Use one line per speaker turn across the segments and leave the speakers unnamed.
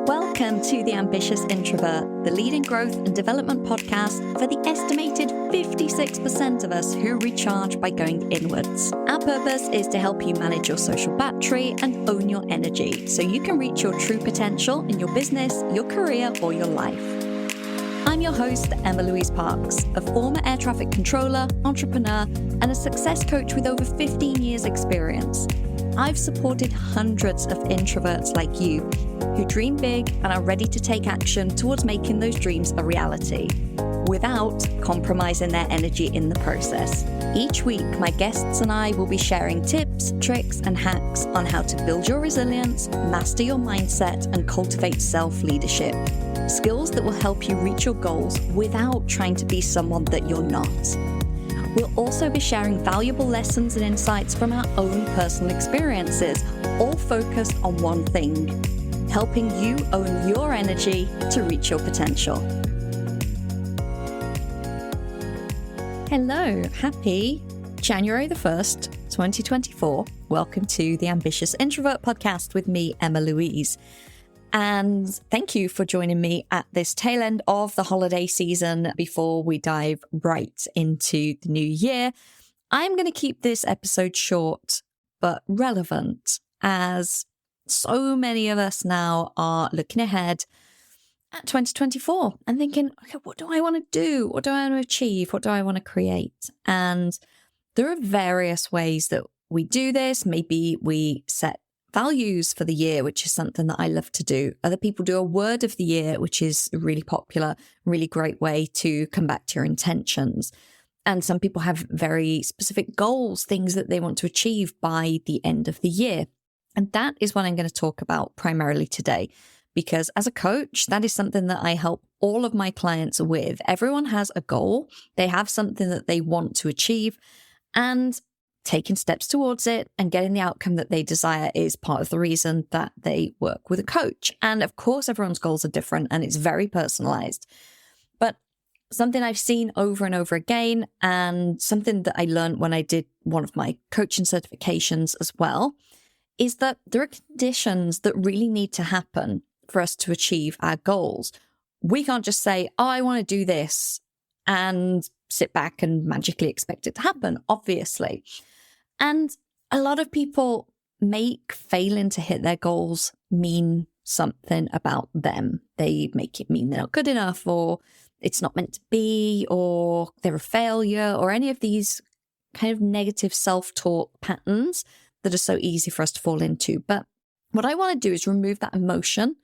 Welcome to The Ambitious Introvert, the leading growth and development podcast for the estimated 56% of us who recharge by going inwards. Our purpose is to help you manage your social battery and own your energy so you can reach your true potential in your business, your career, or your life. I'm your host, Emma-Louise Parks, a former air traffic controller, entrepreneur, and a success coach with over 15 years experience. I've supported hundreds of introverts like you who dream big and are ready to take action towards making those dreams a reality without compromising their energy in the process. Each week, my guests and I will be sharing tips, tricks, and hacks on how to build your resilience, master your mindset, and cultivate self-leadership. Skills that will help you reach your goals without trying to be someone that you're not. We'll also be sharing valuable lessons and insights from our own personal experiences, all focused on one thing: helping you own your energy to reach your potential. Hello, happy January the 1st, 2024. Welcome to the Ambitious Introvert podcast with me, Emma-Louise. And thank you for joining me at this tail end of the holiday season before we dive right into the new year. I'm going to keep this episode short but relevant, as so many of us now are looking ahead at 2024 and thinking, okay, what do I want to do? What do I want to achieve? What do I want to create? And there are various ways that we do this. Maybe we set values for the year, which is something that I love to do. Other people do a word of the year, which is really popular, really great way to come back to your intentions. And some people have very specific goals, things that they want to achieve by the end of the year. And that is what I'm going to talk about primarily today, because as a coach, that is something that I help all of my clients with. Everyone has a goal. They have something that they want to achieve, and taking steps towards it and getting the outcome that they desire is part of the reason that they work with a coach. And of course, everyone's goals are different and it's very personalized. But something I've seen over and over again, and something that I learned when I did one of my coaching certifications as well, is that there are conditions that really need to happen for us to achieve our goals. We can't just say, oh, I want to do this, and sit back and magically expect it to happen, obviously. And a lot of people make failing to hit their goals mean something about them. They make it mean they're not good enough, or it's not meant to be, or they're a failure, or any of these kind of negative self-talk patterns that are so easy for us to fall into. But what I want to do is remove that emotion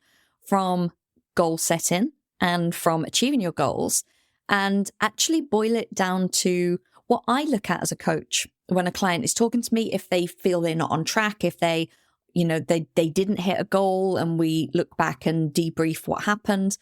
from goal setting and from achieving your goals, and actually boil it down to what I look at as a coach when a client is talking to me. If they feel they're not on track, if they didn't hit a goal, and we look back and debrief what happened,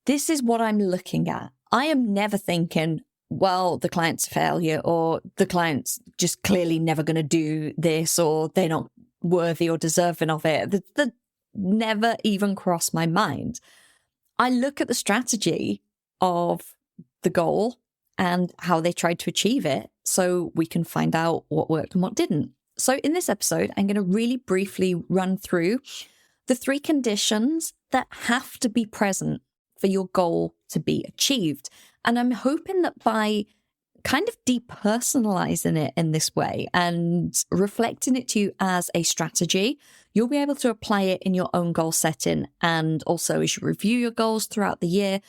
this is what I'm looking at. I am never thinking, well, the client's a failure, or the client's just clearly never going to do this, or they're not worthy or deserving of it. That never even crossed my mind. I look at the strategy of the goal and how they tried to achieve it, so we can find out what worked and what didn't. So in this episode, I'm going to really briefly run through the 3 conditions that have to be present for your goal to be achieved. And I'm hoping that by kind of depersonalizing it in this way and reflecting it to you as a strategy, you'll be able to apply it in your own goal setting, and also as you review your goals throughout the year,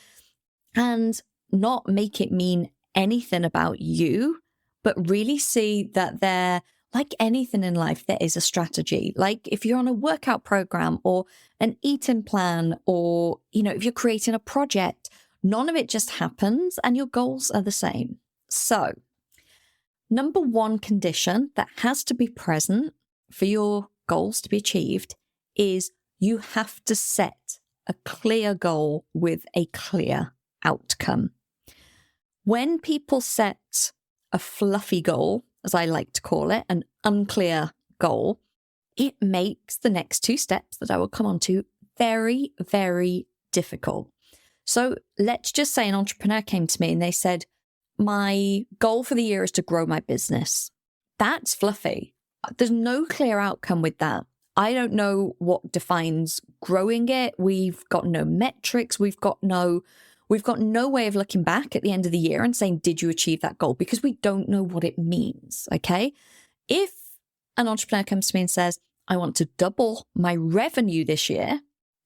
and not make it mean anything about you, but really see that there, like anything in life, there is a strategy. Like if you're on a workout program or an eating plan, or, if you're creating a project, none of it just happens, and your goals are the same. So, number 1 condition that has to be present for your goals to be achieved is you have to set a clear goal with a clear outcome. When people set a fluffy goal, as I like to call it, an unclear goal, it makes the next 2 steps that I will come on to very, very difficult. So let's just say an entrepreneur came to me and they said, my goal for the year is to grow my business. That's fluffy. There's no clear outcome with that. I don't know what defines growing it. We've got no metrics. We've got no way of looking back at the end of the year and saying, did you achieve that goal? Because we don't know what it means. Okay. If an entrepreneur comes to me and says, I want to double my revenue this year,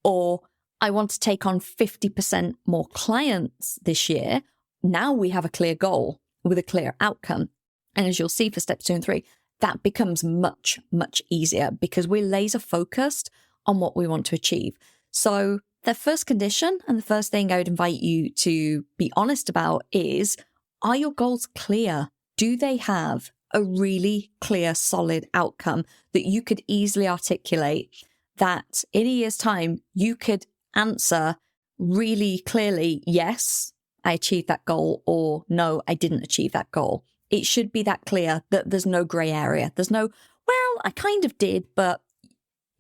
or I want to take on 50% more clients this year, now we have a clear goal with a clear outcome. And as you'll see for steps 2 and 3, that becomes much, much easier because we're laser focused on what we want to achieve. So the first condition and the first thing I would invite you to be honest about is, are your goals clear? Do they have a really clear, solid outcome that you could easily articulate, that in a year's time, you could answer really clearly, yes, I achieved that goal, or no, I didn't achieve that goal. It should be that clear that there's no gray area. There's no, well, I kind of did, but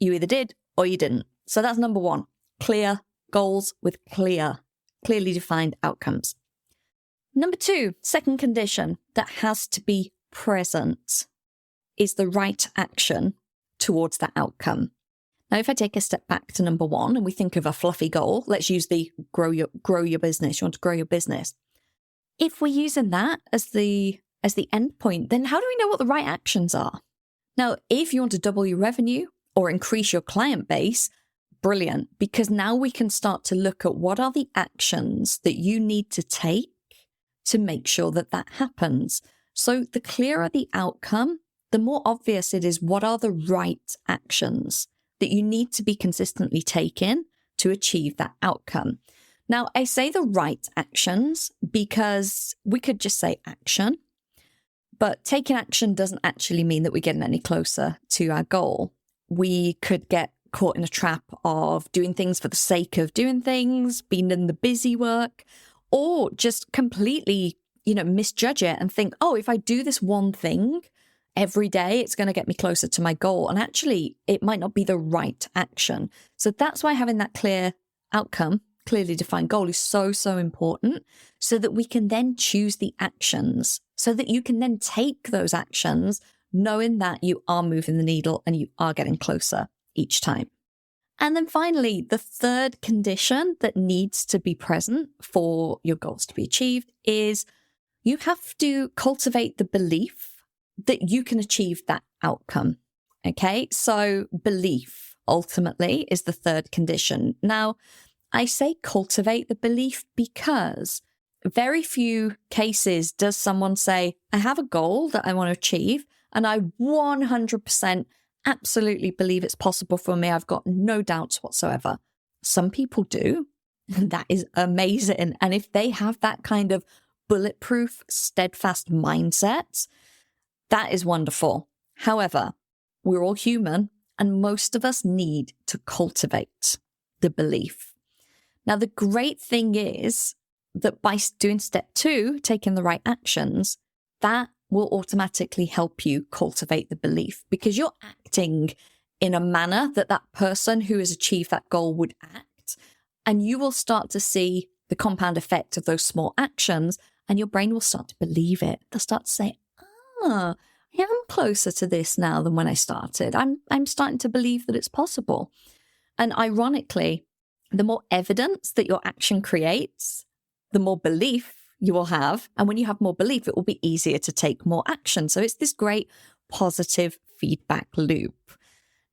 you either did or you didn't. So that's number 1, clear goals with clearly defined outcomes. Number 2, second condition that has to be present is the right action towards that outcome. Now, if I take a step back to number 1 and we think of a fluffy goal, let's use the grow your business. You want to grow your business. If we're using that as the end point, then how do we know what the right actions are? Now, if you want to double your revenue or increase your client base, brilliant, because now we can start to look at what are the actions that you need to take to make sure that that happens. So the clearer the outcome, the more obvious it is what are the right actions that you need to be consistently taking to achieve that outcome. Now, I say the right actions because we could just say action, but taking action doesn't actually mean that we're getting any closer to our goal. We could get caught in a trap of doing things for the sake of doing things, being in the busy work, or just completely, misjudge it and think, oh, if I do this one thing every day, it's going to get me closer to my goal. And actually, it might not be the right action. So that's why having that clear outcome, clearly defined goal is so, so important, so that we can then choose the actions, so that you can then take those actions knowing that you are moving the needle and you are getting closer each time. And then finally, the third condition that needs to be present for your goals to be achieved is you have to cultivate the belief that you can achieve that outcome. Okay, so belief ultimately is the third condition. Now, I say cultivate the belief because very few cases does someone say, I have a goal that I want to achieve and I 100% absolutely believe it's possible for me. I've got no doubts whatsoever. Some people do, and that is amazing. And if they have that kind of bulletproof, steadfast mindset, that is wonderful. However, we're all human, and most of us need to cultivate the belief. Now, the great thing is that by doing step 2, taking the right actions, that will automatically help you cultivate the belief because you're acting in a manner that that person who has achieved that goal would act. And you will start to see the compound effect of those small actions, and your brain will start to believe it. They'll start to say, I am closer to this now than when I started. I'm starting to believe that it's possible. And ironically, the more evidence that your action creates, the more belief you will have. And when you have more belief, it will be easier to take more action. So it's this great positive feedback loop.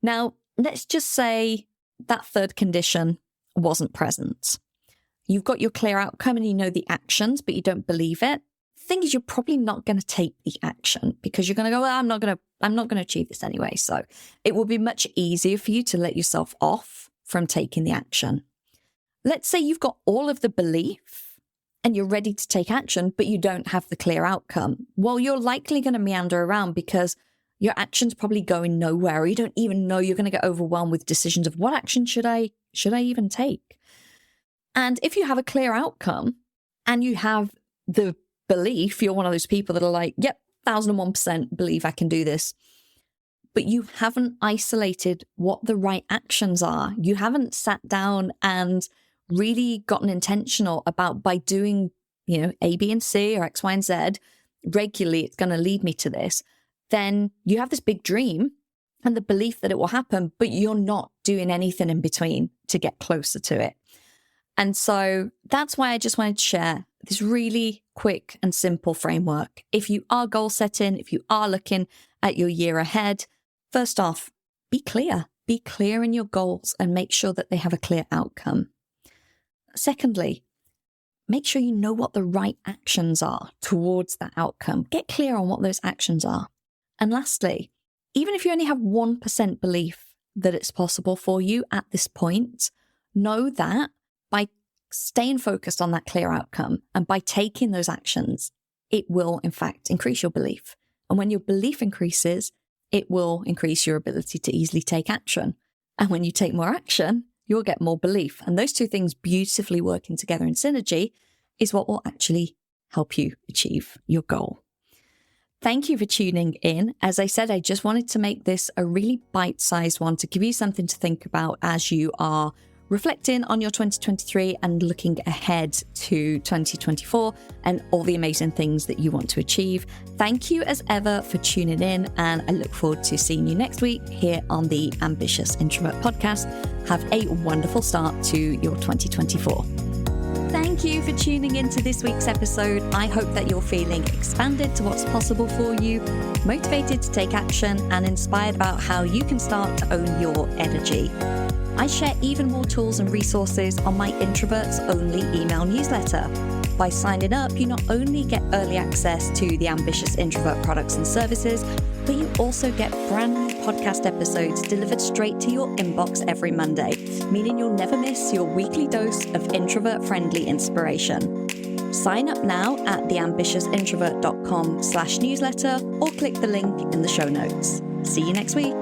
Now, let's just say that third condition wasn't present. You've got your clear outcome and you know the actions, but you don't believe it. The thing is, you're probably not going to take the action because you're going to go, well, I'm not going to achieve this anyway. So it will be much easier for you to let yourself off from taking the action. Let's say you've got all of the belief and you're ready to take action, but you don't have the clear outcome. Well, you're likely going to meander around because your action's probably going nowhere. Or you don't even know, you're going to get overwhelmed with decisions of what action should I even take? And if you have a clear outcome and you have the belief, you're one of those people that are like, yep, 1001% believe I can do this. But you haven't isolated what the right actions are. You haven't sat down and really gotten intentional about by doing, A, B, and C or X, Y, and Z regularly, it's going to lead me to this. Then you have this big dream and the belief that it will happen, but you're not doing anything in between to get closer to it. And so that's why I just wanted to share this really quick and simple framework. If you are goal setting, if you are looking at your year ahead, first off, be clear. Be clear in your goals and make sure that they have a clear outcome. Secondly, make sure you know what the right actions are towards that outcome. Get clear on what those actions are. And lastly, even if you only have 1% belief that it's possible for you at this point, know that by staying focused on that clear outcome and by taking those actions, it will in fact increase your belief. And when your belief increases, it will increase your ability to easily take action. And when you take more action, you'll get more belief. And those two things beautifully working together in synergy is what will actually help you achieve your goal. Thank you for tuning in. As I said, I just wanted to make this a really bite-sized one to give you something to think about as you are reflecting on your 2023 and looking ahead to 2024 and all the amazing things that you want to achieve. Thank you as ever for tuning in, and I look forward to seeing you next week here on the Ambitious Introvert Podcast. Have a wonderful start to your 2024. Thank you for tuning into this week's episode. I hope that you're feeling expanded to what's possible for you, motivated to take action, and inspired about how you can start to own your energy. I share even more tools and resources on my Introverts Only email newsletter. By signing up, you not only get early access to the Ambitious Introvert products and services, but you also get brand new podcast episodes delivered straight to your inbox every Monday, meaning you'll never miss your weekly dose of introvert-friendly inspiration. Sign up now at theambitiousintrovert.com/newsletter or click the link in the show notes. See you next week.